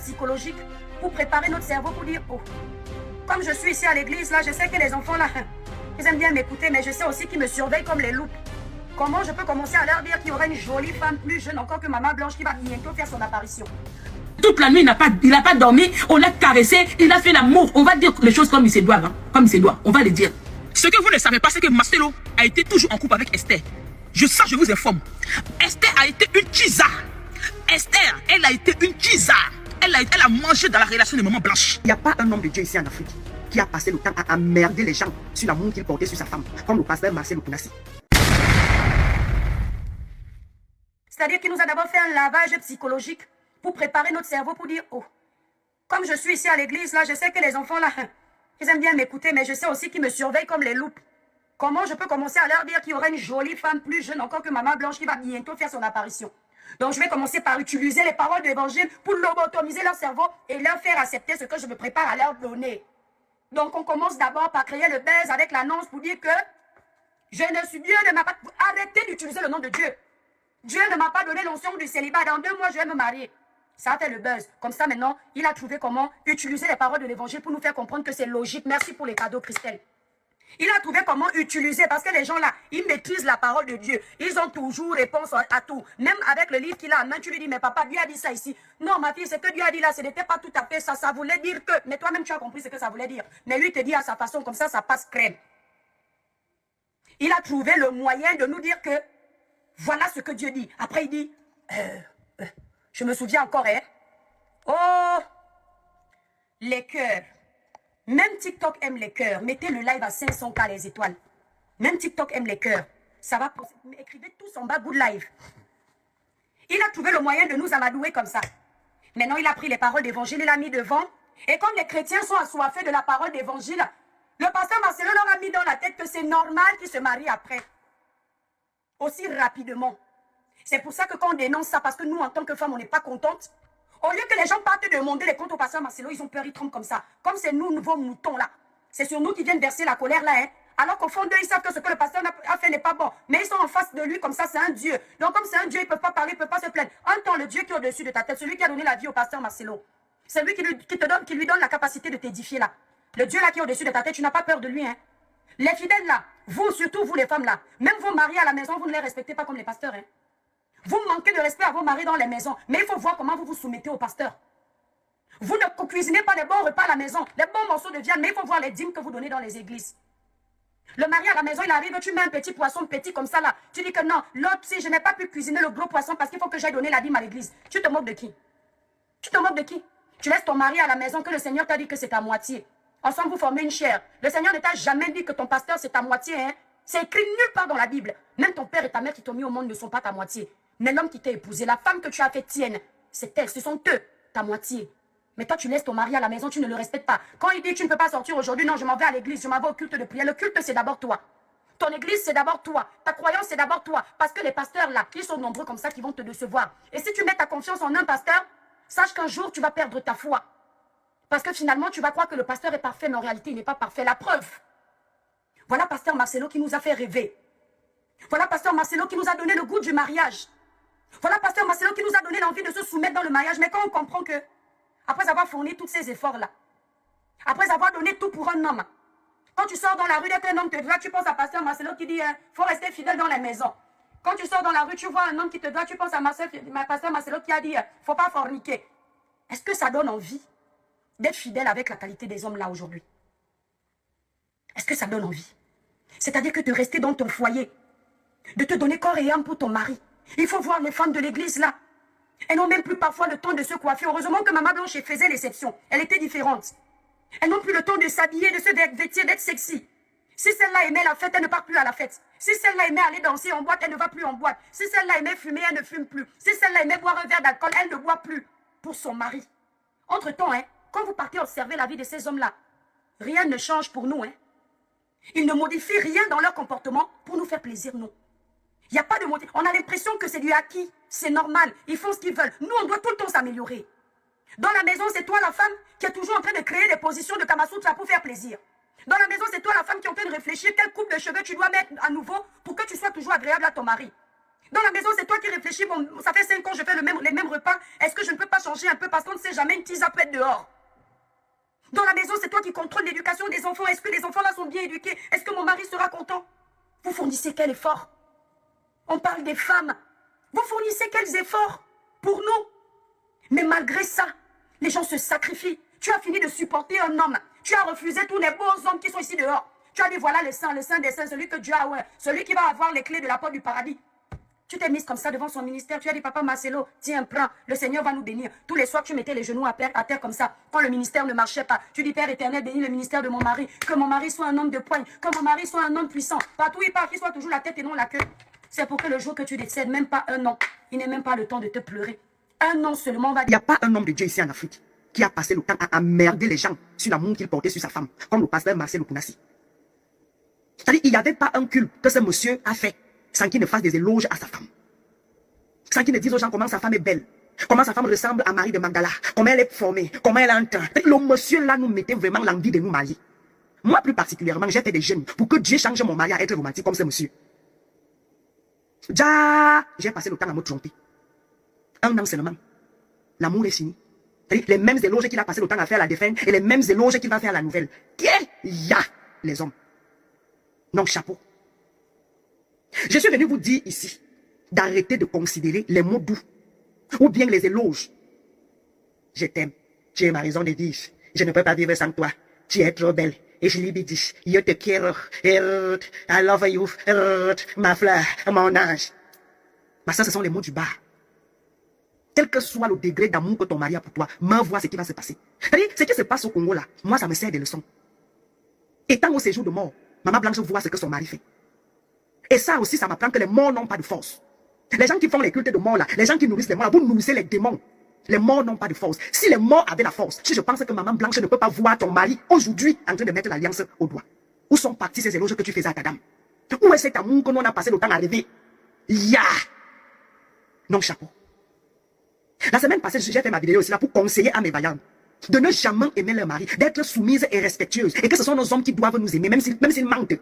psychologique pour préparer notre cerveau pour dire, oh, comme je suis ici à l'église, là, je sais que les enfants, là, ils aiment bien m'écouter, mais je sais aussi qu'ils me surveillent comme les loups. Comment je peux commencer à leur dire qu'il y aura une jolie femme plus jeune encore que Maman Blanche qui va bientôt faire son apparition? Toute la nuit, il n'a pas dormi, on l'a caressé, il a fait l'amour. On va dire les choses comme il se doit, hein, comme il se doit. On va les dire. Ce que vous ne savez pas, c'est que Marcelo a été toujours en couple avec Esther. Je vous informe. Esther a été une tisa. Esther, elle a été une tisa. Elle a mangé dans la relation de Maman Blanche. Il n'y a pas un homme de Dieu ici en Afrique qui a passé le temps à emmerder les gens sur l'amour qu'il portait sur sa femme, comme le pasteur Marcelo Kounassi. C'est-à-dire qu'il nous a d'abord fait un lavage psychologique pour préparer notre cerveau pour dire, oh, comme je suis ici à l'église, là, je sais que les enfants, là, ils aiment bien m'écouter, mais je sais aussi qu'ils me surveillent comme les loups. Comment je peux commencer à leur dire qu'il y aura une jolie femme plus jeune encore que Maman Blanche qui va bientôt faire son apparition? Donc je vais commencer par utiliser les paroles de l'évangile pour lobotomiser leur cerveau et leur faire accepter ce que je me prépare à leur donner. Donc on commence d'abord par créer le buzz avec l'annonce pour dire que je ne suis Dieu ne m'a pas... Arrêtez d'utiliser le nom de Dieu. Dieu ne m'a pas donné l'onction du célibat. Dans 2 mois, je vais me marier. Ça a fait le buzz. Comme ça, maintenant, il a trouvé comment utiliser les paroles de l'évangile pour nous faire comprendre que c'est logique. Merci pour les cadeaux, Christelle. Il a trouvé comment utiliser, parce que les gens là, ils maîtrisent la parole de Dieu. Ils ont toujours réponse à tout. Même avec le livre qu'il a en main, tu lui dis, mais papa, Dieu a dit ça ici. Non, ma fille, ce que Dieu a dit là, ce n'était pas tout à fait ça. Ça voulait dire que... Mais toi-même, tu as compris ce que ça voulait dire. Mais lui te dit à sa façon, comme ça passe crème. Il a trouvé le moyen de nous dire que voilà ce que Dieu dit. Après, il dit, je me souviens encore, hein. Oh, les cœurs. Même TikTok aime les cœurs. Mettez le live à 500K les étoiles. Même TikTok aime les cœurs. Ça va poser. Écrivez tous en bas good live. Il a trouvé le moyen de nous amadouer comme ça. Maintenant, il a pris les paroles d'évangile, il a mis devant. Et comme les chrétiens sont assoiffés de la parole d'évangile, le pasteur Marcelo leur a mis dans la tête que c'est normal qu'ils se marient après. Aussi rapidement. C'est pour ça que quand on dénonce ça, parce que nous, en tant que femmes, on n'est pas contentes, au lieu que les gens partent demander les comptes au pasteur Marcelo, ils ont peur, ils trompent comme ça. Comme c'est nous, nouveaux moutons là. C'est sur nous qui viennent verser la colère là, hein. Alors qu'au fond d'eux, ils savent que ce que le pasteur a fait n'est pas bon. Mais ils sont en face de lui comme ça, c'est un Dieu. Donc comme c'est un Dieu, ils ne peuvent pas parler, ils ne peuvent pas se plaindre. Entends le Dieu qui est au-dessus de ta tête, celui qui a donné la vie au pasteur Marcelo. C'est lui qui lui donne la capacité de t'édifier là. Le Dieu là qui est au-dessus de ta tête, tu n'as pas peur de lui, hein. Les fidèles là, vous, surtout vous les femmes là, même vos maris à la maison, vous ne les respectez pas comme les pasteurs, hein. Vous manquez de respect à vos maris dans les maisons, mais il faut voir comment vous vous soumettez au pasteur. Vous ne cuisinez pas les bons repas à la maison, les bons morceaux de viande, mais il faut voir les dîmes que vous donnez dans les églises. Le mari à la maison, il arrive, tu mets un petit poisson petit comme ça là. Tu dis que non, l'autre, si je n'ai pas pu cuisiner le gros poisson parce qu'il faut que j'aille donner la dîme à l'église. Tu te moques de qui? Tu te moques de qui? Tu laisses ton mari à la maison que le Seigneur t'a dit que c'est à moitié. Ensemble, vous formez une chair. Le Seigneur ne t'a jamais dit que ton pasteur, c'est à moitié, hein. C'est écrit nulle part dans la Bible. Même ton père et ta mère qui t'ont mis au monde ne sont pas ta moitié. Mais l'homme qui t'a épousé, la femme que tu as fait tienne, c'est elle, ce sont eux, ta moitié. Mais toi, tu laisses ton mari à la maison, tu ne le respectes pas. Quand il dit tu ne peux pas sortir aujourd'hui, non, je m'en vais à l'église, je m'en vais au culte de prière. Le culte, c'est d'abord toi. Ton église, c'est d'abord toi. Ta croyance, c'est d'abord toi. Parce que les pasteurs, là, ils sont nombreux comme ça qui vont te décevoir. Et si tu mets ta confiance en un pasteur, sache qu'un jour, tu vas perdre ta foi. Parce que finalement, tu vas croire que le pasteur est parfait, mais en réalité, il n'est pas parfait. La preuve. Voilà pasteur Marcelo qui nous a fait rêver. Voilà pasteur Marcelo qui nous a donné le goût du mariage. Voilà pasteur Marcelo qui nous a donné l'envie de se soumettre dans le mariage. Mais quand on comprend que, après avoir fourni tous ces efforts-là, après avoir donné tout pour un homme, quand tu sors dans la rue, dès qu'un homme te drague, tu penses à pasteur Marcelo qui dit faut rester fidèle dans les maisons. Quand tu sors dans la rue, tu vois un homme qui te drague, tu penses à pasteur Marcelo qui a dit faut pas forniquer. Est-ce que ça donne envie d'être fidèle avec la qualité des hommes là aujourd'hui? Est-ce que ça donne envie? C'est-à-dire que de rester dans ton foyer, de te donner corps et âme pour ton mari. Il faut voir les femmes de l'église là. Elles n'ont même plus parfois le temps de se coiffer. Heureusement que Maman Blanche faisait l'exception. Elle était différente. Elles n'ont plus le temps de s'habiller, de se vêtir, d'être sexy. Si celle-là aimait la fête, elle ne part plus à la fête. Si celle-là aimait aller danser en boîte, elle ne va plus en boîte. Si celle-là aimait fumer, elle ne fume plus. Si celle-là aimait boire un verre d'alcool, elle ne boit plus. Pour son mari. Entre-temps, hein, quand vous partez observer la vie de ces hommes-là, rien ne change pour nous. Hein. Ils ne modifient rien dans leur comportement pour nous faire plaisir, non. Il n'y a pas de motif. On a l'impression que c'est du acquis. C'est normal. Ils font ce qu'ils veulent. Nous, on doit tout le temps s'améliorer. Dans la maison, c'est toi la femme qui est toujours en train de créer des positions de Kamasutra pour faire plaisir. Dans la maison, c'est toi la femme qui est en train de réfléchir quelle coupe de cheveux tu dois mettre à nouveau pour que tu sois toujours agréable à ton mari. Dans la maison, c'est toi qui réfléchis. Bon, ça fait 5 ans que je fais les mêmes repas. Est-ce que je ne peux pas changer un peu parce qu'on ne sait jamais une tisa peut être dehors? Dans la maison, c'est toi qui contrôles l'éducation des enfants. Est-ce que les enfants là sont bien éduqués? Est-ce que mon mari sera content? Vous fournissez quel effort? On parle des femmes. Vous fournissez quels efforts pour nous? Mais malgré ça, les gens se sacrifient. Tu as fini de supporter un homme. Tu as refusé tous les beaux hommes qui sont ici dehors. Tu as dit voilà le saint des saints, celui que Dieu a, ouais, celui qui va avoir les clés de la porte du paradis. Tu t'es mise comme ça devant son ministère. Tu as dit, papa Marcelo, tiens, prends. Le Seigneur va nous bénir. Tous les soirs, tu mettais les genoux à terre comme ça. Quand le ministère ne marchait pas, tu dis, Père éternel, bénis le ministère de mon mari. Que mon mari soit un homme de poigne. Que mon mari soit un homme puissant. Partout il part, qu'il soit toujours la tête et non la queue. C'est pour que le jour que tu décèdes, même pas un an, il n'est même pas le temps de te pleurer. Un an seulement va dire. Il n'y a pas un homme de Dieu ici en Afrique qui a passé le temps à emmerder les gens sur l'amour qu'il portait sur sa femme, comme le pasteur Marcel Okounassi. C'est-à-dire, il n'y avait pas un culte que ce monsieur a fait sans qu'il ne fasse des éloges à sa femme. Sans qu'il ne dise aux gens comment sa femme est belle, comment sa femme ressemble à Marie de Magdala, comment elle est formée, comment elle entend. Le monsieur là nous mettait vraiment l'envie de nous marier. Moi plus particulièrement, j'ai fait des jeûnes pour que Dieu change mon mari à être romantique comme ce monsieur. J'ai passé le temps à me tromper. Un an seulement. L'amour est fini. Les mêmes éloges qu'il a passé le temps à faire à la défunte et les mêmes éloges qu'il va faire à la nouvelle. Y a les hommes. Non, chapeau. Je suis venu vous dire ici d'arrêter de considérer les mots doux ou bien les éloges. Je t'aime. Tu es ma raison de vivre. Je ne peux pas vivre sans toi. Tu es trop belle. Et je lui dis, je te quiero. I love you. Ma fleur, mon ange. Mais ça, ce sont les mots du bas. Quel que soit le degré d'amour que ton mari a pour toi, me vois ce qui va se passer. Ce qui se passe au Congo là, moi ça me sert des leçons. Étant au séjour de mort, Maman Blanche voit ce que son mari fait. Et ça aussi, ça m'apprend que les morts n'ont pas de force. Les gens qui font les cultes de mort là, les gens qui nourrissent les morts là, vous nourrissez les démons. Les morts n'ont pas de force. Si les morts avaient la force, si je pense que Maman Blanche ne peut pas voir ton mari aujourd'hui en train de mettre l'alliance au doigt, où sont partis ces éloges que tu faisais à ta dame? Où est cet amour que nous on a passé le temps à rêver? Non, chapeau. La semaine passée, j'ai fait ma vidéo aussi là pour conseiller à mes vaillantes de ne jamais aimer leur mari, d'être soumise et respectueuse, et que ce sont nos hommes qui doivent nous aimer, même s'ils mentent.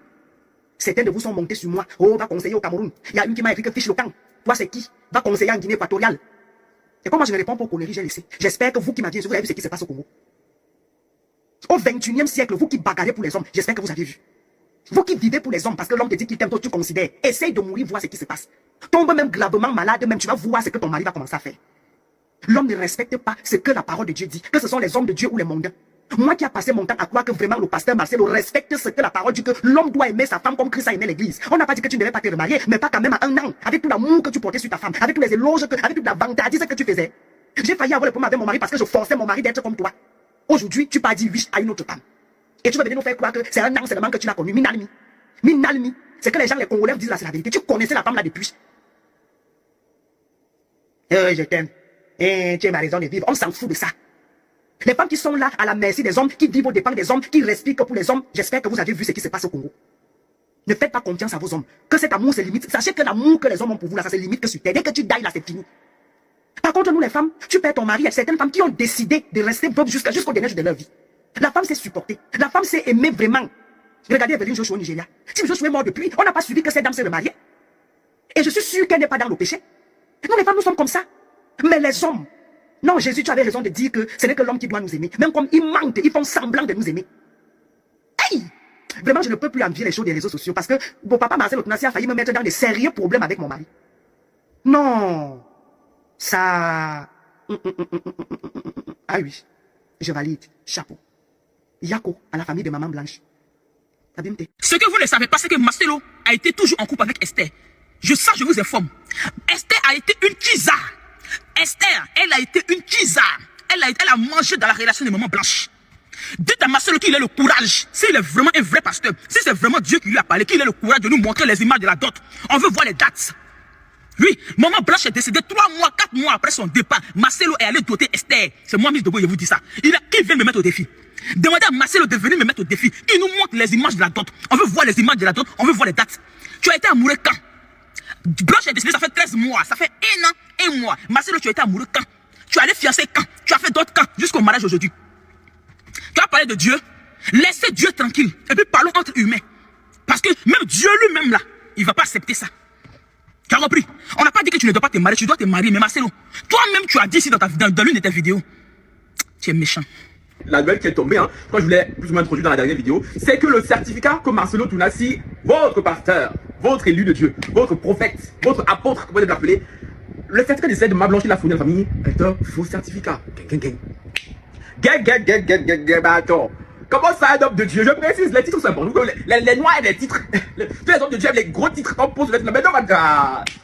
Certains de vous sont montés sur moi. Oh, va conseiller au Cameroun. Il y a une qui m'a écrit que fiche le camp. Toi, c'est qui? Va conseiller en Guinée équatoriale. Et comme moi, je ne réponds pas aux conneries, j'ai laissé. J'espère que vous qui m'aviez vu, vous avez vu ce qui se passe au Congo. Au 21e siècle, vous qui bagarrez pour les hommes, j'espère que vous avez vu. Vous qui vivez pour les hommes, parce que l'homme te dit qu'il t'aime, toi tu considères. Essaye de mourir, voir ce qui se passe. Tombe même gravement malade, même tu vas voir ce que ton mari va commencer à faire. L'homme ne respecte pas ce que la parole de Dieu dit, que ce sont les hommes de Dieu ou les mondains. Moi qui a passé mon temps à croire que vraiment le pasteur Marcelo respecte ce que la parole dit, que l'homme doit aimer sa femme comme Christ a aimé l'église. On n'a pas dit que tu ne devais pas te remarier, mais pas quand même à un an, avec tout l'amour que tu portais sur ta femme, avec tous les éloges, avec toute la vantardise que tu faisais. J'ai failli avoir le problème avec mon mari parce que je forçais mon mari d'être comme toi. Aujourd'hui, tu pas dit oui à une autre femme. Et tu vas venir nous faire croire que c'est un an seulement que tu l'as connu. Minalmi. Minalmi. C'est que les gens, les Congolais disent là, c'est la vérité. Tu connaissais la femme là depuis. Je t'aime. Tu es ma raison de vivre. On s'en fout de ça. Les femmes qui sont là à la merci des hommes, qui vivent aux dépens des hommes, qui respirent que pour les hommes, j'espère que vous avez vu ce qui se passe au Congo. Ne faites pas confiance à vos hommes. Que cet amour se limite. Sachez que l'amour que les hommes ont pour vous là, ça se limite que sur terre. Dès que tu dailles là, c'est fini. Par contre, nous les femmes, tu perds ton mari. Il y a certaines femmes qui ont décidé de rester veuves jusqu'au dernier jour de leur vie. La femme s'est supportée. La femme s'est aimée vraiment. Regardez Evelyne Joshua au Nigeria. Si Joshua est mort depuis, on n'a pas suivi que cette dame s'est remariée. Et je suis sûr qu'elle n'est pas dans le péché. Nous les femmes, nous sommes comme ça. Mais les hommes, non, Jésus, tu avais raison de dire que ce n'est que l'homme qui doit nous aimer. Même comme ils mentent, ils font semblant de nous aimer. Hey! Vraiment, je ne peux plus envier les choses des réseaux sociaux parce que mon papa Marcel Okounassi a failli me mettre dans des sérieux problèmes avec mon mari. Non. Ça... Ah oui, je valide. Chapeau. Yako à la famille de Maman Blanche. Ce que vous ne savez pas, c'est que Marcelo a été toujours en couple avec Esther. Je vous informe. Esther a été une kisa. Esther, elle a été une kisa. Elle a mangé dans la relation de Maman Blanche. Dites à Marcelo qu'il ait le courage, s'il est vraiment un vrai pasteur, si c'est vraiment Dieu qui lui a parlé, qu'il ait le courage de nous montrer les images de la dot. On veut voir les dates. Oui, Maman Blanche est décédée 3 mois, 4 mois après son départ. Marcelo est allé doter Esther. C'est moi, Miss Debo, je vous dis ça. Qui vient me mettre au défi? Demandez à Marcelo de venir me mettre au défi. Il nous montre les images de la dot. On veut voir les images de la dot. On veut voir les dates. Tu as été amoureux quand? Blanche est décédée, ça fait 13 mois. Ça fait 1 an, 1 mois. Marcelo, tu as été amoureux quand? Tu as allé fiancé quand? Tu as fait d'autres quand? Jusqu'au mariage aujourd'hui. Tu as parlé de Dieu. Laissez Dieu tranquille. Et puis parlons entre humains. Parce que même Dieu lui-même là, il ne va pas accepter ça. Tu as repris. On n'a pas dit que tu ne dois pas te marier, tu dois te marier. Mais Marcelo, toi-même, tu as dit ici dans l'une de tes vidéos. Tu es méchant. La nouvelle qui est tombée, hein, quand je voulais plus ou moins introduire dans la dernière vidéo, c'est que le certificat que Marcelo Tounassi, votre pasteur, votre élu de Dieu, votre prophète, votre apôtre, comment vous l'appeler, le certificat d'essai de ma blanche qu'il a fourni à la famille est un faux certificat. Attends. Comment ça, un homme de Dieu? Je précise, les titres sont importants. Les noirs et les titres. Tous les hommes de Dieu aiment les gros titres. Quand on pose le mais non,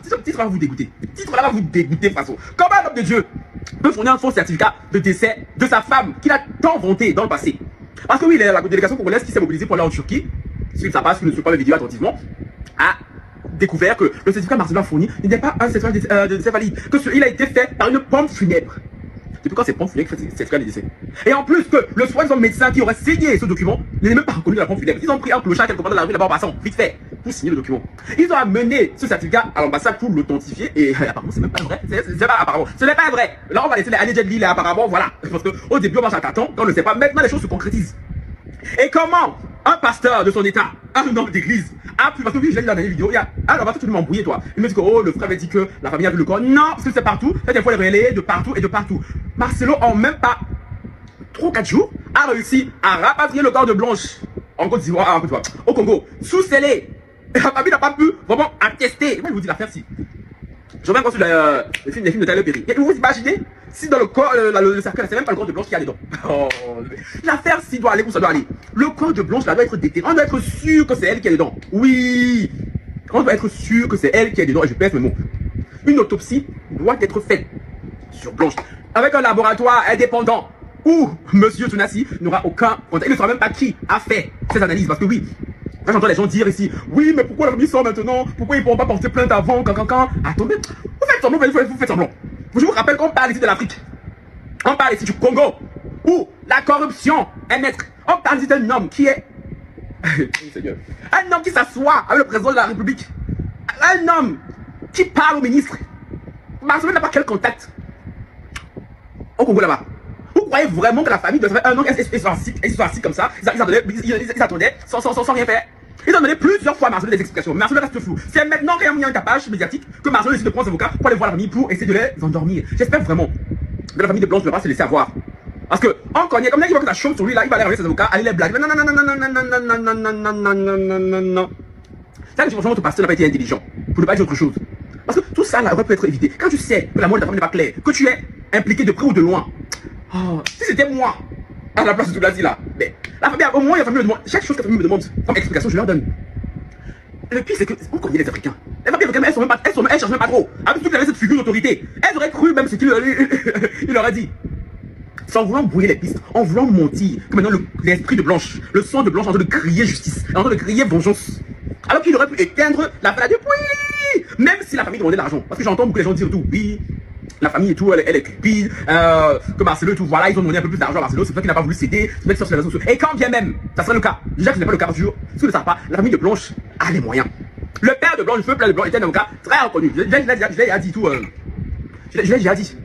ce titre va vous dégoûter. Ce titre là va vous dégoûter de façon. Comment un homme de Dieu peut fournir un faux certificat de décès de sa femme qu'il a tant vanté dans le passé? Parce que oui, la délégation congolaise qui s'est mobilisée pour aller en Turquie, si ça passe, qui ne suit pas la vidéo attentivement, a découvert que le certificat Marcelo a fourni n'était pas un certificat de décès valide. Il a été fait par une pompe funèbre. Depuis quand c'est pompe funèbre qui fait certificat de décès? Et en plus que le soi-disant médecin qui aurait signé ce document n'est même pas reconnu de la pompe funèbre. Ils ont pris un clochard quelque part dans la rue là-bas en passant, vite fait, pour signer le document. Ils ont amené ce certificat à l'ambassade pour l'authentifier et apparemment c'est même pas vrai. C'est pas apparemment. Ce n'est pas vrai. Là on va laisser les années de l'île apparemment, voilà. Parce qu'au début on marche à tâtons, quand on ne sait pas. Maintenant les choses se concrétisent. Et comment un pasteur de son état, un homme d'église, a pu, parce que oui, je l'ai dit dans la dernière vidéo, il y a un homme, tu veux m'embrouiller toi. Il me dit que oh, le frère m'a dit que la famille a vu le corps. Non, parce que c'est partout, il faut les relayer de partout et de partout. Marcelo, en même pas 3 ou 4 jours, a réussi à rapatrier le corps de Blanche en Côte d'Ivoire, au Congo, sous scellé. Et la famille n'a pas pu vraiment attester. Moi, je vous dis l'affaire si. Je reviens encore sur les films de Tyler Perry. Et vous imaginez si dans le corps, le cercueil, c'est même pas le corps de Blanche qui a dedans. Oh, l'affaire s'il doit aller où ça doit aller. Le corps de Blanche là doit être déterré. On doit être sûr que c'est elle qui est dedans. Oui. On doit être sûr que c'est elle qui est dedans. Et je pèse mes mots. Une autopsie doit être faite sur Blanche avec un laboratoire indépendant où Monsieur Tounassi n'aura aucun contact. Il ne saura même pas qui a fait ces analyses. Parce que oui, quand j'entends les gens dire ici, oui, mais pourquoi la famille sort maintenant? Pourquoi ils ne pourront pas porter plainte avant? Attendez, vous faites semblant, vous faites semblant. Je vous rappelle qu'on parle ici de l'Afrique. On parle ici du Congo, où la corruption est maître. On parle ici d'un homme qui est... un homme qui s'assoit avec le président de la République. Un homme qui parle au ministre. Marcelo n'a pas quel contact au Congo là-bas. Vous croyez vraiment que la famille doit faire un an qu'ils sont assis comme ça? Ils attendaient sans rien faire. Ils ont donné plusieurs fois à Marcelo des explications. Marcelo reste flou. C'est maintenant qu'il y a un tapage médiatique que Marcelo décide de prendre ses avocats pour aller voir la famille pour essayer de les endormir. J'espère vraiment que la famille de Blanche ne va pas se laisser avoir. Parce que, encore, comme il voit que ça chaume sur lui, là, il va aller regarder ses avocats, aller les blaguer. Non. Ça, franchement, votre pasteur n'a pas été intelligent. Pour ne pas dire autre chose. Parce que tout ça, là, aurait pu être évité. Quand tu sais que la mort de ta famille n'est pas claire, que tu es impliqué de près ou de loin. Oh, si c'était moi, à la place de Tounassi là, mais la famille, au moins la famille me demande, chaque chose que la famille me demande comme explication, je leur donne. Le pire c'est que, on connaît les Africains. Les familles africaines, elles cherchent même pas trop. Avec toute cette figure d'autorité, elles auraient cru même ce qu'il leur a dit. Sans vouloir brouiller les pistes, en voulant mentir, que maintenant l'esprit de Blanche, le sang de Blanche est en train de crier justice, est en train de crier vengeance. Alors qu'il aurait pu éteindre la famille, oui, même si la famille demandait de l'argent. Parce que j'entends beaucoup les gens dire tout, oui. La famille et tout, elle est cupide, que Marcelo et tout, voilà, ils ont donné un peu plus d'argent à Marcelo, c'est vrai qu'il n'a pas voulu céder, c'est vrai qu'il sort sur les réseaux sociaux. Et quand bien même, ça serait le cas, déjà que ce n'est pas le cas, je jure, si vous ne le savez pas, la famille de Blanche a les moyens. Le père de Blanche, le peuple de Blanche était un avocat très reconnu. Je l'ai déjà dit tout, je l'ai déjà dit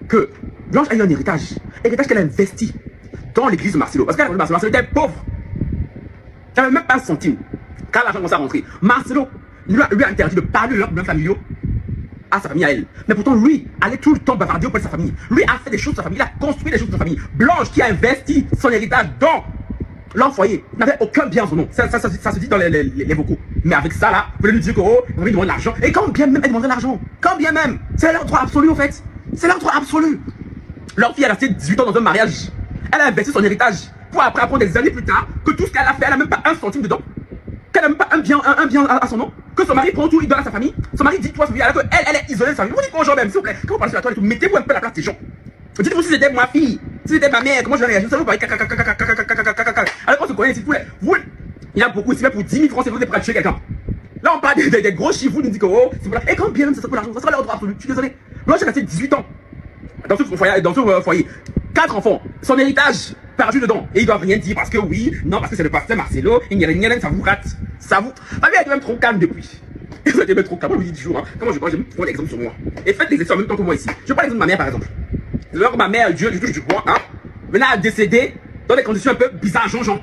que Blanche a eu un héritage qu'elle a investi dans l'église de Marcelo. Parce que Marcelo était pauvre. Il n'avait même pas un centime. Quand l'argent commençait à rentrer, Marcelo lui a interdit de parler de leurs problèmes familiaux à sa famille, à elle. Mais pourtant, lui, allait tout le temps bavarder auprès de sa famille. Lui a fait des choses de sa famille, il a construit des choses de sa famille. Blanche, qui a investi son héritage dans leur foyer, n'avait aucun bien en son nom. Ça se dit dans les vocaux. Mais avec ça, là, vous voulez lui dire que, oh, la famille demande de l'argent. Et quand bien même elle demandait l'argent, quand bien même, c'est leur droit absolu, en fait. C'est leur droit absolu. Leur fille, elle a resté 18 ans dans un mariage. Elle a investi son héritage pour après apprendre des années plus tard que tout ce qu'elle a fait, elle n'a même pas un centime dedans. Qu'elle n'a même pas un bien à son nom. Que son mari prend tout, il donne à sa famille. Son mari dit, toi, alors qu'elle est isolée de sa famille. Vous dites aux gens même, s'il vous plaît, quand vous parlez sur la toile et tout, mettez-vous un peu à la place des gens. Dites-vous si c'était ma fille, si c'était ma mère, comment je vais réagir. Ça vous parlez alors qu'on se connaît ici, vous, il y a beaucoup ici, même pour 10 000 francs, c'est vous êtes prêt à tuer quelqu'un. Là, on parle des gros chiffres, vous nous dites que, oh, c'est voilà. Et quand bien même, ça sera pour l'argent, ça sera leur droit absolu. Je suis désolé. Moi, j'ai resté 18 ans dans ce foyer. 4 enfants, son héritage perdu dedans. Et ils doivent rien dire parce que oui, non, parce que c'est le pasteur Marcelo, ça vous rate. Ça vous. Ma vie a été même trop calme depuis. Ils ont été même trop calme. Moi, je vous dis toujours, hein, comment je parle, je prends l'exemple sur moi. Et faites les exemples en même temps que moi ici. Je prends l'exemple de ma mère, par exemple. Alors que ma mère, Dieu, du bois, hein, maintenant a décédé dans des conditions un peu bizarres, Jean.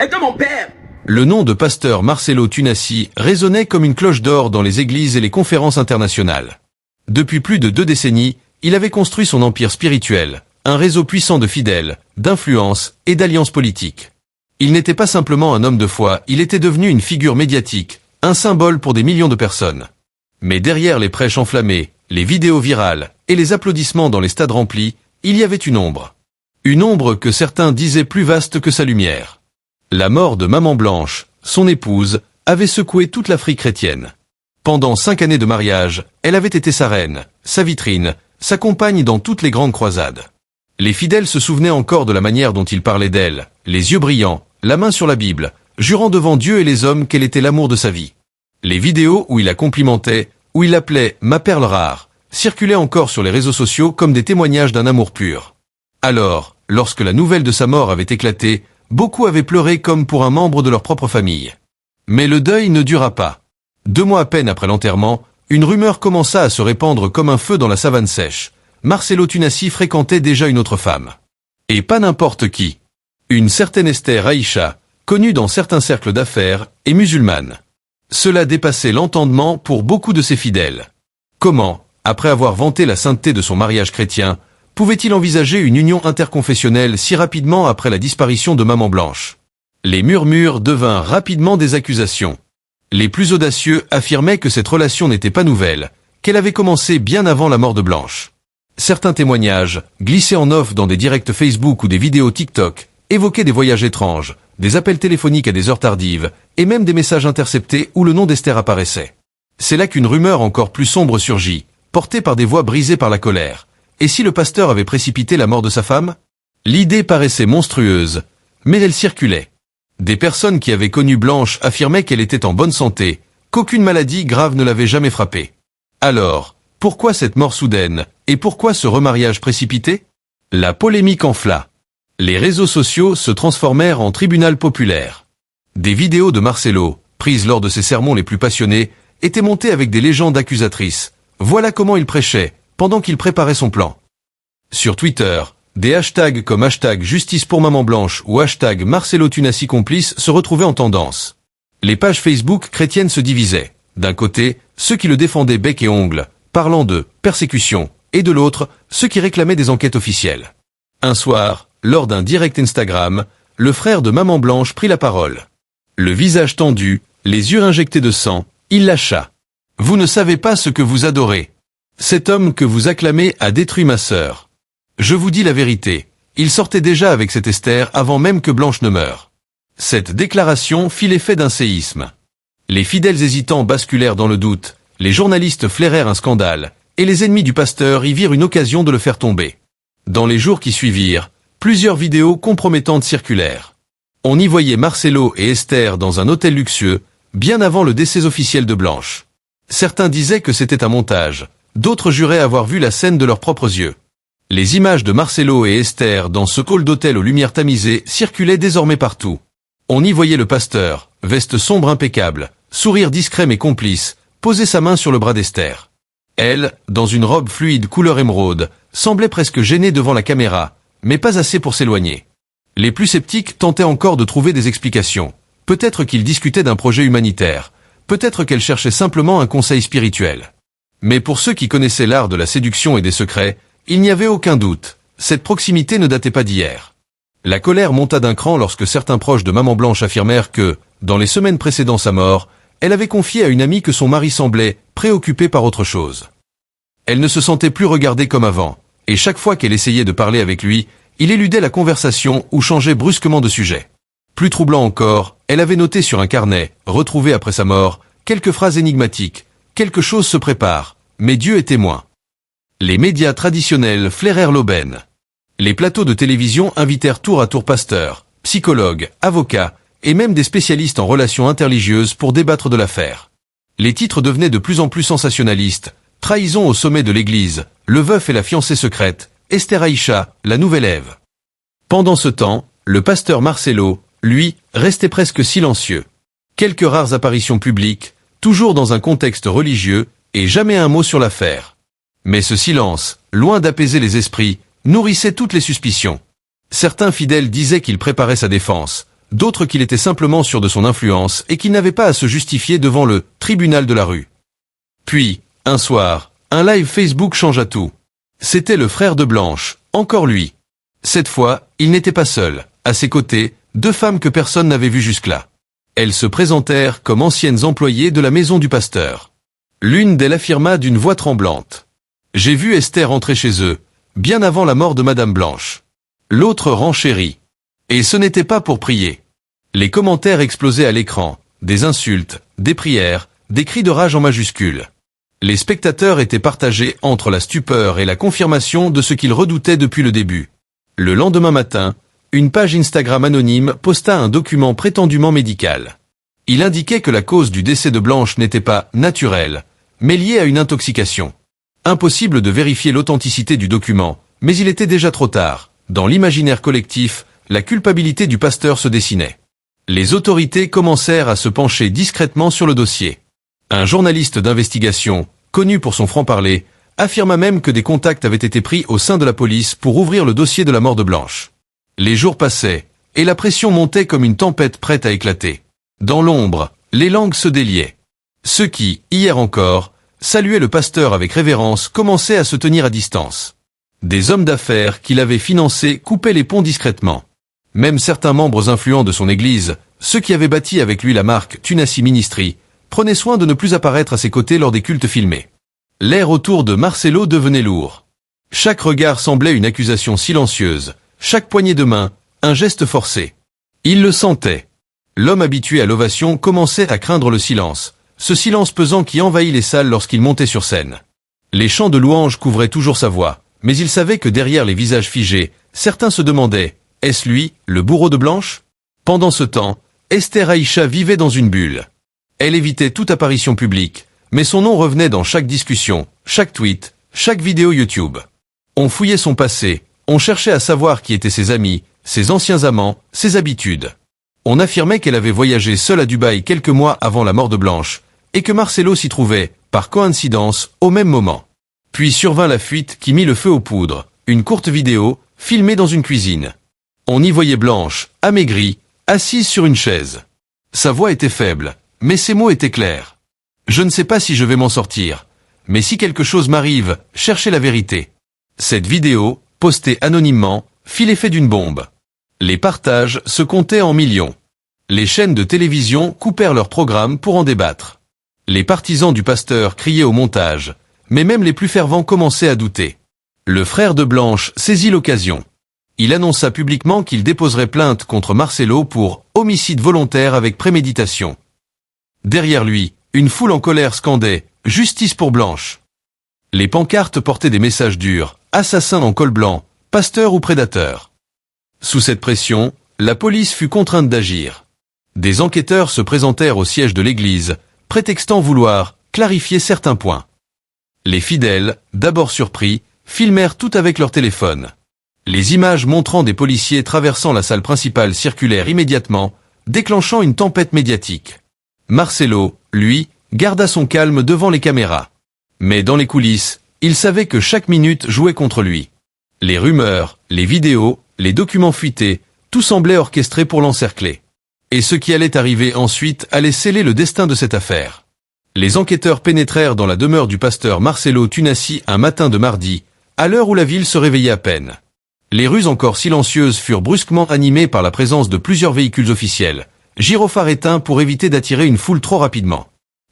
Et que mon père Le nom de pasteur Marcelo Tunasi résonnait comme une cloche d'or dans les églises et les conférences internationales. Depuis plus de 2 décennies, il avait construit son empire spirituel, un réseau puissant de fidèles, d'influence et d'alliances politiques. Il n'était pas simplement un homme de foi, il était devenu une figure médiatique, un symbole pour des millions de personnes. Mais derrière les prêches enflammées, les vidéos virales et les applaudissements dans les stades remplis, il y avait une ombre. Une ombre que certains disaient plus vaste que sa lumière. La mort de Maman Blanche, son épouse, avait secoué toute l'Afrique chrétienne. Pendant 5 années de mariage, elle avait été sa reine, sa vitrine, sa compagne dans toutes les grandes croisades. Les fidèles se souvenaient encore de la manière dont il parlait d'elle, les yeux brillants, la main sur la Bible, jurant devant Dieu et les hommes qu'elle était l'amour de sa vie. Les vidéos où il la complimentait, où il l'appelait « ma perle rare », circulaient encore sur les réseaux sociaux comme des témoignages d'un amour pur. Alors, lorsque la nouvelle de sa mort avait éclaté, beaucoup avaient pleuré comme pour un membre de leur propre famille. Mais le deuil ne dura pas. 2 mois à peine après l'enterrement, une rumeur commença à se répandre comme un feu dans la savane sèche. Marcelo Tunasi fréquentait déjà une autre femme. Et pas n'importe qui. Une certaine Esther Aïcha, connue dans certains cercles d'affaires, et musulmane. Cela dépassait l'entendement pour beaucoup de ses fidèles. Comment, après avoir vanté la sainteté de son mariage chrétien, pouvait-il envisager une union interconfessionnelle si rapidement après la disparition de Maman Blanche? Les murmures devinrent rapidement des accusations. Les plus audacieux affirmaient que cette relation n'était pas nouvelle, qu'elle avait commencé bien avant la mort de Blanche. Certains témoignages, glissés en off dans des directs Facebook ou des vidéos TikTok, évoquaient des voyages étranges, des appels téléphoniques à des heures tardives, et même des messages interceptés où le nom d'Esther apparaissait. C'est là qu'une rumeur encore plus sombre surgit, portée par des voix brisées par la colère. Et si le pasteur avait précipité la mort de sa femme? L'idée paraissait monstrueuse, mais elle circulait. Des personnes qui avaient connu Blanche affirmaient qu'elle était en bonne santé, qu'aucune maladie grave ne l'avait jamais frappée. Alors, pourquoi cette mort soudaine, et pourquoi ce remariage précipité? La polémique enfla. Les réseaux sociaux se transformèrent en tribunal populaire. Des vidéos de Marcelo, prises lors de ses sermons les plus passionnés, étaient montées avec des légendes accusatrices. Voilà comment il prêchait, pendant qu'il préparait son plan. Sur Twitter, des hashtags comme hashtag Justice pour Maman Blanche ou hashtag Marcelo Tunasi complice se retrouvaient en tendance. Les pages Facebook chrétiennes se divisaient. D'un côté, ceux qui le défendaient bec et ongles, parlant de persécution, et de l'autre, ceux qui réclamaient des enquêtes officielles. Un soir, lors d'un direct Instagram, le frère de Maman Blanche prit la parole. Le visage tendu, les yeux injectés de sang, il lâcha. « Vous ne savez pas ce que vous adorez. Cet homme que vous acclamez a détruit ma sœur. Je vous dis la vérité, il sortait déjà avec cette Esther avant même que Blanche ne meure. » Cette déclaration fit l'effet d'un séisme. Les fidèles hésitants basculèrent dans le doute, les journalistes flairèrent un scandale, et les ennemis du pasteur y virent une occasion de le faire tomber. Dans les jours qui suivirent, plusieurs vidéos compromettantes circulèrent. On y voyait Marcelo et Esther dans un hôtel luxueux, bien avant le décès officiel de Blanche. Certains disaient que c'était un montage, d'autres juraient avoir vu la scène de leurs propres yeux. Les images de Marcelo et Esther dans ce hall d'hôtel aux lumières tamisées circulaient désormais partout. On y voyait le pasteur, veste sombre impeccable, sourire discret mais complice, poser sa main sur le bras d'Esther. Elle, dans une robe fluide couleur émeraude, semblait presque gênée devant la caméra, mais pas assez pour s'éloigner. Les plus sceptiques tentaient encore de trouver des explications. Peut-être qu'ils discutaient d'un projet humanitaire, peut-être qu'elle cherchait simplement un conseil spirituel. Mais pour ceux qui connaissaient l'art de la séduction et des secrets, il n'y avait aucun doute, cette proximité ne datait pas d'hier. La colère monta d'un cran lorsque certains proches de Maman Blanche affirmèrent que, dans les semaines précédant sa mort, elle avait confié à une amie que son mari semblait préoccupé par autre chose. Elle ne se sentait plus regardée comme avant, et chaque fois qu'elle essayait de parler avec lui, il éludait la conversation ou changeait brusquement de sujet. Plus troublant encore, elle avait noté sur un carnet, retrouvé après sa mort, quelques phrases énigmatiques. Quelque chose se prépare, mais Dieu est témoin. Les médias traditionnels flairèrent l'aubaine. Les plateaux de télévision invitèrent tour à tour pasteurs, psychologues, avocats, et même des spécialistes en relations interreligieuses pour débattre de l'affaire. Les titres devenaient de plus en plus sensationnalistes. Trahison au sommet de l'église, le veuf et la fiancée secrète, Esther Aïcha, la nouvelle Ève. Pendant ce temps, le pasteur Marcelo, lui, restait presque silencieux. Quelques rares apparitions publiques, toujours dans un contexte religieux, et jamais un mot sur l'affaire. Mais ce silence, loin d'apaiser les esprits, nourrissait toutes les suspicions. Certains fidèles disaient qu'il préparait sa défense, d'autres qu'il était simplement sûr de son influence et qu'il n'avait pas à se justifier devant le tribunal de la rue. Puis, un soir, un live Facebook changea tout. C'était le frère de Blanche, encore lui. Cette fois, il n'était pas seul. À ses côtés, 2 femmes que personne n'avait vues jusque-là. Elles se présentèrent comme anciennes employées de la maison du pasteur. L'une d'elles affirma d'une voix tremblante. « J'ai vu Esther entrer chez eux, bien avant la mort de Madame Blanche. » L'autre renchérit. Et ce n'était pas pour prier. Les commentaires explosaient à l'écran, des insultes, des prières, des cris de rage en majuscules. Les spectateurs étaient partagés entre la stupeur et la confirmation de ce qu'ils redoutaient depuis le début. Le lendemain matin, une page Instagram anonyme posta un document prétendument médical. Il indiquait que la cause du décès de Blanche n'était pas naturelle, mais liée à une intoxication. Impossible de vérifier l'authenticité du document, mais il était déjà trop tard. Dans l'imaginaire collectif, la culpabilité du pasteur se dessinait. Les autorités commencèrent à se pencher discrètement sur le dossier. Un journaliste d'investigation, connu pour son franc-parler, affirma même que des contacts avaient été pris au sein de la police pour ouvrir le dossier de la mort de Blanche. Les jours passaient, et la pression montait comme une tempête prête à éclater. Dans l'ombre, les langues se déliaient. Ceux qui, hier encore, saluaient le pasteur avec révérence commençaient à se tenir à distance. Des hommes d'affaires qui l'avaient financé coupaient les ponts discrètement. Même certains membres influents de son église, ceux qui avaient bâti avec lui la marque Tunasi Ministry, prenaient soin de ne plus apparaître à ses côtés lors des cultes filmés. L'air autour de Marcelo devenait lourd. Chaque regard semblait une accusation silencieuse, chaque poignée de main, un geste forcé. Il le sentait. L'homme habitué à l'ovation commençait à craindre le silence, ce silence pesant qui envahit les salles lorsqu'il montait sur scène. Les chants de louange couvraient toujours sa voix, mais il savait que derrière les visages figés, certains se demandaient « Est-ce lui, le bourreau de Blanche ?» Pendant ce temps, Esther Aïcha vivait dans une bulle. Elle évitait toute apparition publique, mais son nom revenait dans chaque discussion, chaque tweet, chaque vidéo YouTube. On fouillait son passé, on cherchait à savoir qui étaient ses amis, ses anciens amants, ses habitudes. On affirmait qu'elle avait voyagé seule à Dubaï quelques mois avant la mort de Blanche, et que Marcelo s'y trouvait, par coïncidence, au même moment. Puis survint la fuite qui mit le feu aux poudres, une courte vidéo, filmée dans une cuisine. On y voyait Blanche, amaigrie, assise sur une chaise. Sa voix était faible, mais ses mots étaient clairs. « Je ne sais pas si je vais m'en sortir, mais si quelque chose m'arrive, cherchez la vérité. » Cette vidéo, postée anonymement, fit l'effet d'une bombe. Les partages se comptaient en millions. Les chaînes de télévision coupèrent leurs programmes pour en débattre. Les partisans du pasteur criaient au montage, mais même les plus fervents commençaient à douter. Le frère de Blanche saisit l'occasion. Il annonça publiquement qu'il déposerait plainte contre Marcelo pour homicide volontaire avec préméditation. Derrière lui, une foule en colère scandait « Justice pour Blanche ». Les pancartes portaient des messages durs « Assassin en col blanc, pasteur ou prédateur ». Sous cette pression, la police fut contrainte d'agir. Des enquêteurs se présentèrent au siège de l'église, prétextant vouloir clarifier certains points. Les fidèles, d'abord surpris, filmèrent tout avec leur téléphone. Les images montrant des policiers traversant la salle principale circulèrent immédiatement, déclenchant une tempête médiatique. Marcelo, lui, garda son calme devant les caméras. Mais dans les coulisses, il savait que chaque minute jouait contre lui. Les rumeurs, les vidéos, les documents fuités, tout semblait orchestré pour l'encercler. Et ce qui allait arriver ensuite allait sceller le destin de cette affaire. Les enquêteurs pénétrèrent dans la demeure du pasteur Marcelo Tunasi un matin de mardi, à l'heure où la ville se réveillait à peine. Les rues encore silencieuses furent brusquement animées par la présence de plusieurs véhicules officiels, gyrophares éteints pour éviter d'attirer une foule trop rapidement.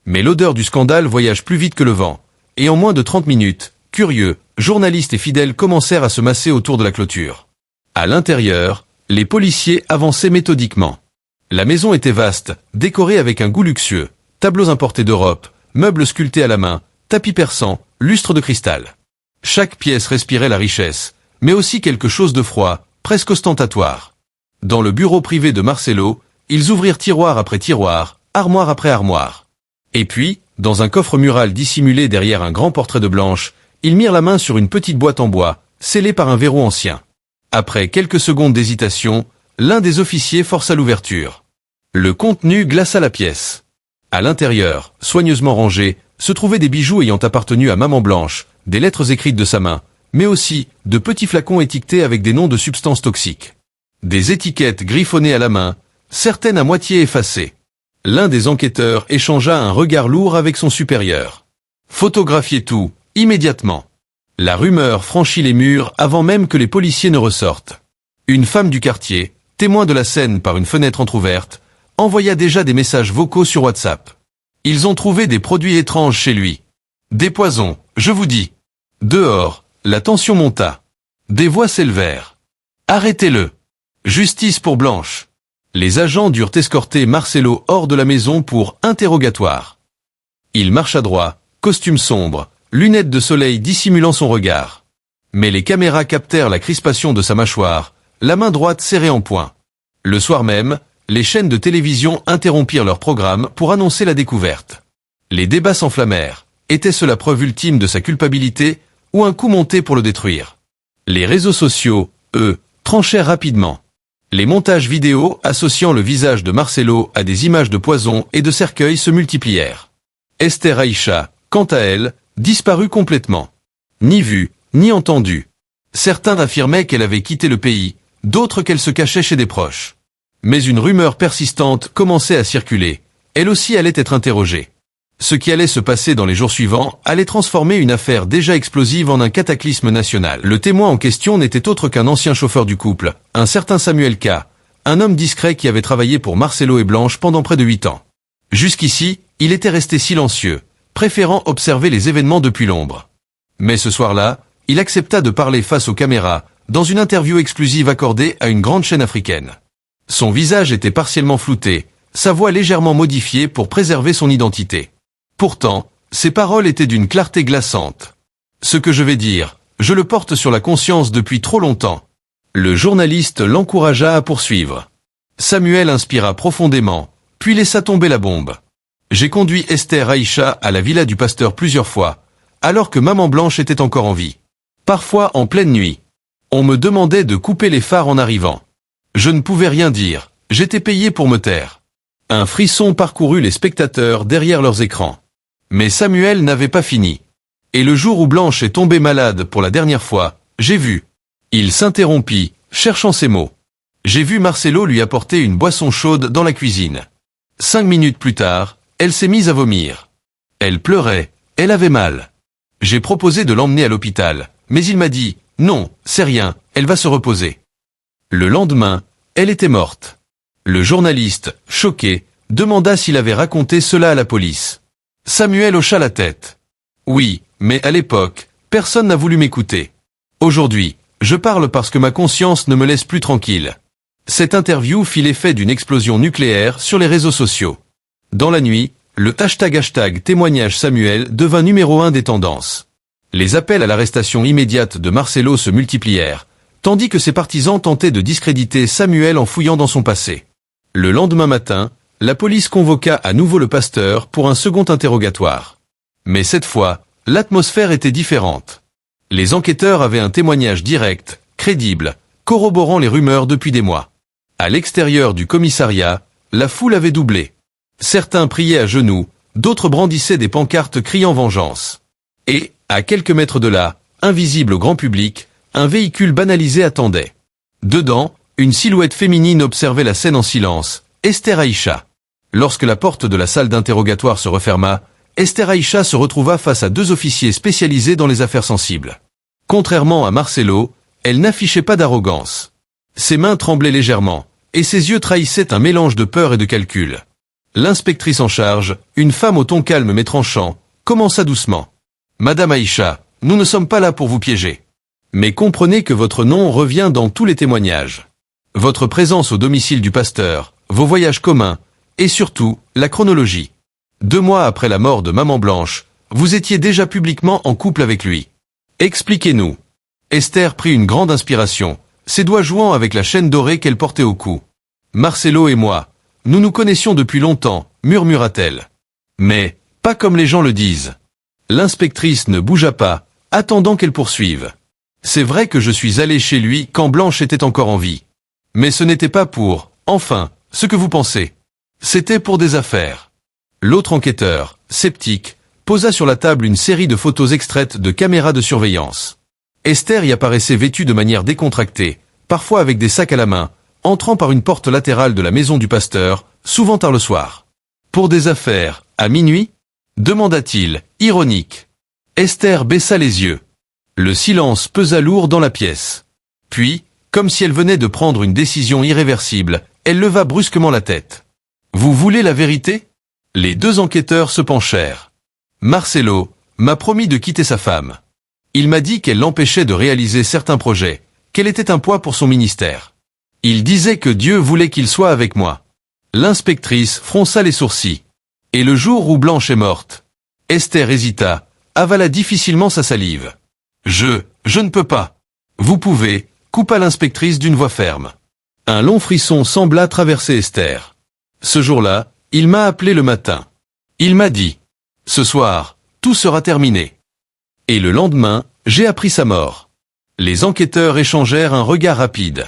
Mais l'odeur du scandale voyage plus vite que le vent, et en moins de 30 minutes, curieux, journalistes et fidèles commencèrent à se masser autour de la clôture. À l'intérieur, les policiers avançaient méthodiquement. La maison était vaste, décorée avec un goût luxueux, tableaux importés d'Europe, meubles sculptés à la main, tapis persans, lustres de cristal. Chaque pièce respirait la richesse, mais aussi quelque chose de froid, presque ostentatoire. Dans le bureau privé de Marcelo, ils ouvrirent tiroir après tiroir, armoire après armoire. Et puis, dans un coffre mural dissimulé derrière un grand portrait de Blanche, ils mirent la main sur une petite boîte en bois, scellée par un verrou ancien. Après quelques secondes d'hésitation, l'un des officiers força l'ouverture. Le contenu glaça la pièce. À l'intérieur, soigneusement rangés, se trouvaient des bijoux ayant appartenu à Maman Blanche, des lettres écrites de sa main, mais aussi de petits flacons étiquetés avec des noms de substances toxiques. Des étiquettes griffonnées à la main, certaines à moitié effacées. L'un des enquêteurs échangea un regard lourd avec son supérieur. Photographiez tout, immédiatement. La rumeur franchit les murs avant même que les policiers ne ressortent. Une femme du quartier, témoin de la scène par une fenêtre entr'ouverte, envoya déjà des messages vocaux sur WhatsApp. Ils ont trouvé des produits étranges chez lui. Des poisons, je vous dis. Dehors, la tension monta. Des voix s'élevèrent. Arrêtez-le. Justice pour Blanche. Les agents durent escorter Marcelo hors de la maison pour interrogatoire. Il marcha droit, costume sombre, lunettes de soleil dissimulant son regard. Mais les caméras captèrent la crispation de sa mâchoire, la main droite serrée en poing. Le soir même, les chaînes de télévision interrompirent leur programme pour annoncer la découverte. Les débats s'enflammèrent. Était-ce la preuve ultime de sa culpabilité ou un coup monté pour le détruire? Les réseaux sociaux, eux, tranchèrent rapidement. Les montages vidéo associant le visage de Marcelo à des images de poisons et de cercueils se multiplièrent. Esther Aïcha, quant à elle, disparut complètement. Ni vue, ni entendue. Certains affirmaient qu'elle avait quitté le pays, d'autres qu'elle se cachait chez des proches. Mais une rumeur persistante commençait à circuler. Elle aussi allait être interrogée. Ce qui allait se passer dans les jours suivants allait transformer une affaire déjà explosive en un cataclysme national. Le témoin en question n'était autre qu'un ancien chauffeur du couple, un certain Samuel K., un homme discret qui avait travaillé pour Marcelo et Blanche pendant près de 8 ans. Jusqu'ici, il était resté silencieux, préférant observer les événements depuis l'ombre. Mais ce soir-là, il accepta de parler face aux caméras, dans une interview exclusive accordée à une grande chaîne africaine. Son visage était partiellement flouté, sa voix légèrement modifiée pour préserver son identité. Pourtant, ses paroles étaient d'une clarté glaçante. Ce que je vais dire, je le porte sur la conscience depuis trop longtemps. Le journaliste l'encouragea à poursuivre. Samuel inspira profondément, puis laissa tomber la bombe. J'ai conduit Esther Aïcha à la villa du pasteur plusieurs fois, alors que maman Blanche était encore en vie. Parfois en pleine nuit. On me demandait de couper les phares en arrivant. Je ne pouvais rien dire, j'étais payé pour me taire. Un frisson parcourut les spectateurs derrière leurs écrans. Mais Samuel n'avait pas fini. Et le jour où Blanche est tombée malade pour la dernière fois, j'ai vu. Il s'interrompit, cherchant ses mots. J'ai vu Marcelo lui apporter une boisson chaude dans la cuisine. 5 minutes plus tard, elle s'est mise à vomir. Elle pleurait, elle avait mal. J'ai proposé de l'emmener à l'hôpital, mais il m'a dit « Non, c'est rien, elle va se reposer ». Le lendemain, elle était morte. Le journaliste, choqué, demanda s'il avait raconté cela à la police. Samuel hocha la tête. Oui, mais à l'époque, personne n'a voulu m'écouter. Aujourd'hui, je parle parce que ma conscience ne me laisse plus tranquille. Cette interview fit l'effet d'une explosion nucléaire sur les réseaux sociaux. Dans la nuit, le hashtag témoignage Samuel devint numéro 1 des tendances. Les appels à l'arrestation immédiate de Marcelo se multiplièrent, tandis que ses partisans tentaient de discréditer Samuel en fouillant dans son passé. Le lendemain matin, la police convoqua à nouveau le pasteur pour un second interrogatoire. Mais cette fois, l'atmosphère était différente. Les enquêteurs avaient un témoignage direct, crédible, corroborant les rumeurs depuis des mois. À l'extérieur du commissariat, la foule avait doublé. Certains priaient à genoux, d'autres brandissaient des pancartes criant vengeance. Et, à quelques mètres de là, invisible au grand public, un véhicule banalisé attendait. Dedans, une silhouette féminine observait la scène en silence, Esther Aïcha. Lorsque la porte de la salle d'interrogatoire se referma, Esther Aïcha se retrouva face à 2 officiers spécialisés dans les affaires sensibles. Contrairement à Marcelo, elle n'affichait pas d'arrogance. Ses mains tremblaient légèrement, et ses yeux trahissaient un mélange de peur et de calcul. L'inspectrice en charge, une femme au ton calme mais tranchant, commença doucement. « Madame Aïcha, nous ne sommes pas là pour vous piéger. Mais comprenez que votre nom revient dans tous les témoignages. Votre présence au domicile du pasteur, vos voyages communs, et surtout, la chronologie. 2 mois après la mort de maman Blanche, vous étiez déjà publiquement en couple avec lui. Expliquez-nous. » Esther prit une grande inspiration, ses doigts jouant avec la chaîne dorée qu'elle portait au cou. « Marcelo et moi, nous nous connaissions depuis longtemps, murmura-t-elle. Mais, pas comme les gens le disent. » L'inspectrice ne bougea pas, attendant qu'elle poursuive. « C'est vrai que je suis allé chez lui quand Blanche était encore en vie. Mais ce n'était pas pour, enfin, ce que vous pensez. C'était pour des affaires. » L'autre enquêteur, sceptique, posa sur la table une série de photos extraites de caméras de surveillance. Esther y apparaissait vêtue de manière décontractée, parfois avec des sacs à la main, entrant par une porte latérale de la maison du pasteur, souvent tard le soir. Pour des affaires, à minuit? Demanda-t-il, ironique. Esther baissa les yeux. Le silence pesa lourd dans la pièce. Puis, comme si elle venait de prendre une décision irréversible, elle leva brusquement la tête. Vous voulez la vérité? Les deux enquêteurs se penchèrent. Marcelo m'a promis de quitter sa femme. Il m'a dit qu'elle l'empêchait de réaliser certains projets, qu'elle était un poids pour son ministère. Il disait que Dieu voulait qu'il soit avec moi. L'inspectrice fronça les sourcils. Et le jour où Blanche est morte? Esther hésita, avala difficilement sa salive. Je ne peux pas. Vous pouvez, coupa l'inspectrice d'une voix ferme. Un long frisson sembla traverser Esther. Ce jour-là, il m'a appelé le matin. Il m'a dit, ce soir, tout sera terminé. Et le lendemain, j'ai appris sa mort. Les enquêteurs échangèrent un regard rapide.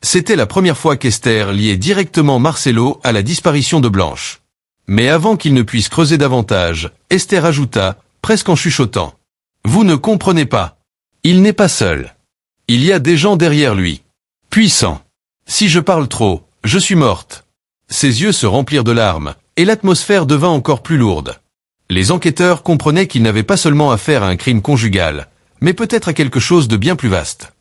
C'était la première fois qu'Esther liait directement Marcelo à la disparition de Blanche. Mais avant qu'il ne puisse creuser davantage, Esther ajouta, presque en chuchotant. Vous ne comprenez pas. Il n'est pas seul. Il y a des gens derrière lui. Puissants. Si je parle trop, je suis morte. Ses yeux se remplirent de larmes, et l'atmosphère devint encore plus lourde. Les enquêteurs comprenaient qu'ils n'avaient pas seulement affaire à un crime conjugal, mais peut-être à quelque chose de bien plus vaste.